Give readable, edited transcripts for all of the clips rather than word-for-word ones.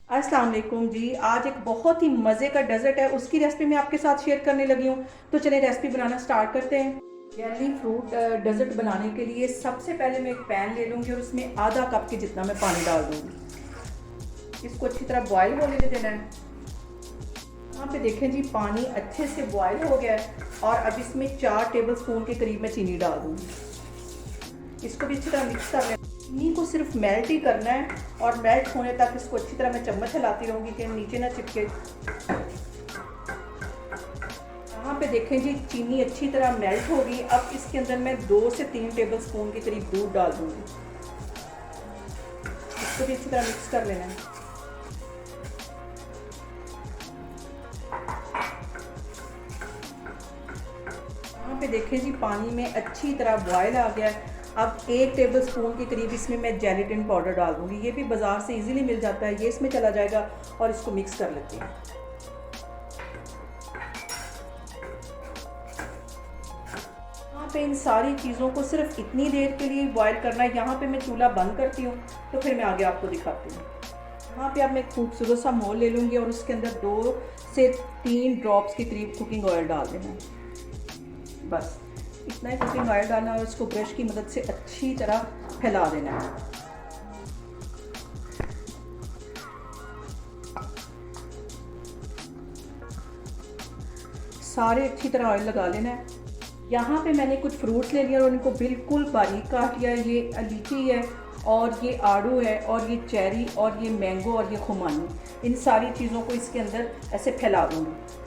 अस्सलाम वालेकुम जी। आज एक बहुत ही मज़े का डेज़र्ट है, उसकी रेसिपी मैं आपके साथ शेयर करने लगी हूँ। तो चलिए रेसिपी बनाना स्टार्ट करते हैं। जेली फ्रूट डेज़र्ट बनाने के लिए सबसे पहले मैं एक पैन ले लूँगी और उसमें आधा कप के जितना मैं पानी डाल दूँगी। इसको अच्छी तरह बॉयल होने देना है। यहाँ पे देखें जी, पानी अच्छे से बॉयल हो गया है और अब इसमें 4 टेबल स्पून के करीब मैं चीनी डाल दूँगी। इसको भी अच्छी तरह मिक्स कर लेना। चीनी को सिर्फ मेल्ट ही करना है और मेल्ट होने तक इसको अच्छी तरह मैं चम्मच हिलाती रहूँगी कि नीचे ना चिपके। यहाँ पे देखें जी, चीनी अच्छी तरह मेल्ट हो गई। अब इसके अंदर मैं 2 से 3 टेबल स्पून के करीब दूध डाल दूँगी। इसको भी अच्छी तरह मिक्स कर लेना है। यहाँ पे देखें जी, पानी में अच्छी तरह बॉयल आ गया है। अब 1 टेबल स्पून के करीब इसमें मैं जेलेटिन पाउडर डाल दूँगी। ये भी बाज़ार से इजीली मिल जाता है, ये इसमें चला जाएगा और इसको मिक्स कर लेते हैं। यहाँ पे इन सारी चीज़ों को सिर्फ इतनी देर के लिए बॉयल करना है। यहाँ पे मैं चूल्हा बंद करती हूँ, तो फिर मैं आगे आपको दिखाती हूँ। यहाँ पे अब मैं खूबसूरत सा मोल ले लूँगी और उसके अंदर 2 से 3 ड्रॉप्स के करीब कुकिंग ऑयल डाल देना है। बस इतना ही कुकिंग ऑयल डालना और इसको ब्रश की मदद से अच्छी तरह फैला देना है। सारे अच्छी तरह ऑयल लगा लेना है। यहाँ पे मैंने कुछ फ्रूट्स ले लिया और उनको बिल्कुल बारीक काट लिया। ये लीची है और ये आड़ू है और ये चेरी और ये मैंगो और ये खुमानी। इन सारी चीज़ों को इसके अंदर ऐसे फैला दूँगी।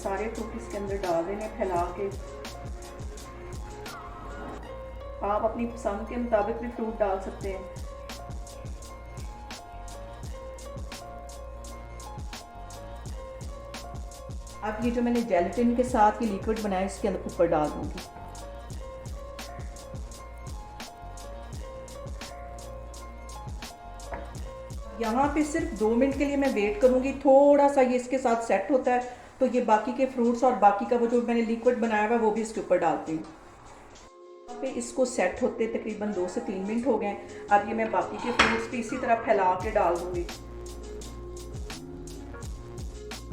सारे फ्रूट इसके अंदर डाल देने फैला के। आप अपनी पसंद के मुताबिक भी फ्रूट डाल सकते हैं। अब ये जो मैंने जेलेटिन के साथ ये लिक्विड बनाया इसके अंदर ऊपर डाल दूंगी। यहाँ पे सिर्फ 2 मिनट के लिए मैं वेट करूँगी। थोड़ा सा ये इसके साथ सेट होता है तो ये बाकी के फ्रूट्स और बाकी का वो जो मैंने लिक्विड बनाया हुआ है वो भी इसके ऊपर डालती हूँ। यहाँ पे इसको सेट होते तकरीबन 2 से 3 मिनट हो गए। अब ये मैं बाकी के फ्रूट्स भी इसी तरह फैला के डाल दूँगी।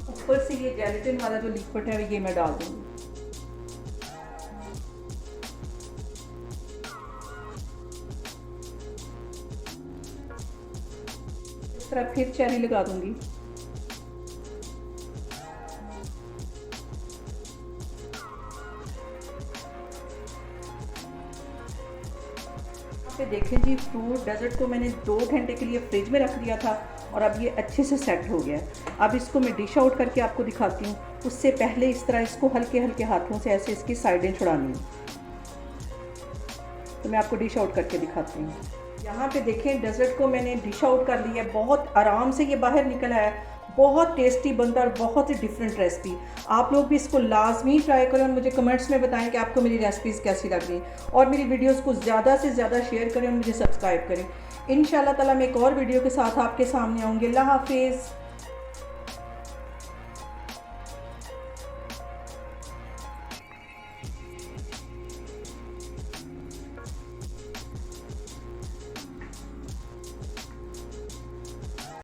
ऊपर से ये जेलेटिन वाला जो लिक्विड है ये मैं डाल दूँगी। इस तरह फिर चेरी लगा दूँगी। पे देखें जी, फ्रूट डेजर्ट को मैंने 2 घंटे के लिए फ्रिज में रख दिया था और अब ये अच्छे से सेट हो गया है। अब इसको मैं डिश आउट करके आपको दिखाती हूँ। उससे पहले इस तरह इसको हल्के हल्के हाथों से ऐसे इसकी साइडें छुड़ानी है। तो मैं आपको डिश आउट करके दिखाती हूँ। यहाँ पे देखें, डेजर्ट को मैंने डिश आउट कर लिया है। बहुत आराम से ये बाहर निकल आया है। बहुत टेस्टी बनता है और बहुत ही डिफरेंट रेसिपी। आप लोग भी इसको लाजमी ट्राई करें और मुझे कमेंट्स में बताएं कि आपको मेरी रेसिपीज़ कैसी लग रही और मेरी वीडियोस को ज़्यादा से ज़्यादा शेयर करें और मुझे सब्सक्राइब करें। इंशाल्लाह ताला मैं एक और वीडियो के साथ आपके सामने आऊँगी। अल्लाह हाफिज़।